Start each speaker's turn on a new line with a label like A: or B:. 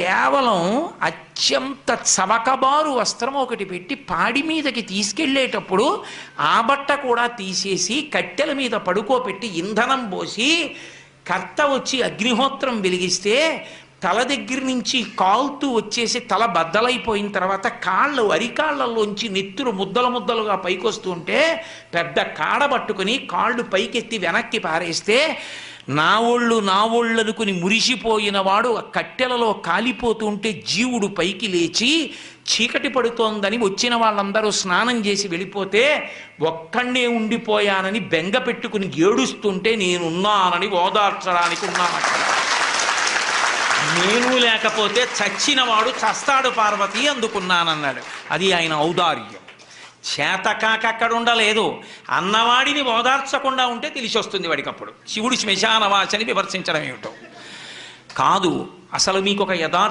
A: కేవలం అత్యంత చవకబారు వస్త్రం ఒకటి పెట్టి పాడి మీదకి తీసుకెళ్ళేటప్పుడు ఆ బట్ట కూడా తీసేసి కట్టెల మీద పడుకోబెట్టి ఇంధనం పోసి కర్త వచ్చి అగ్నిహోత్రం వెలిగిస్తే తల దగ్గర నుంచి కాలుతూ వచ్చేసి తల బద్దలైపోయిన తర్వాత కాళ్ళు అరికాళ్లలోంచి నెత్తురు ముద్దలు ముద్దలుగా పైకొస్తుంటే పెద్ద కాడ పట్టుకుని కాళ్ళు పైకెత్తి వెనక్కి పారేస్తే నా ఒళ్ళు అనుకుని మురిసిపోయిన వాడు ఆ కట్టెలలో కాలిపోతుంటే జీవుడు పైకి లేచి చీకటి పడుతోందని వచ్చిన వాళ్ళందరూ స్నానం చేసి వెళ్ళిపోతే ఒక్కడే ఉండిపోయానని బెంగ పెట్టుకుని ఏడుస్తుంటే నేనున్నానని ఓదార్చడానికి ఉన్నానక్కడ. నేను లేకపోతే చచ్చినవాడు చస్తాడు పార్వతి అందుకున్నానన్నాడు. అది ఆయన ఔదార్యం. చేతకాక అక్కడ ఉండలేదు, అన్నవాడిని ఓదార్చకుండా ఉంటే తెలిసి వస్తుంది వాడికప్పుడు శివుడు శ్మశానవాసని విమర్శించడం ఏమిటో కాదు. అసలు మీకు ఒక యథార్థ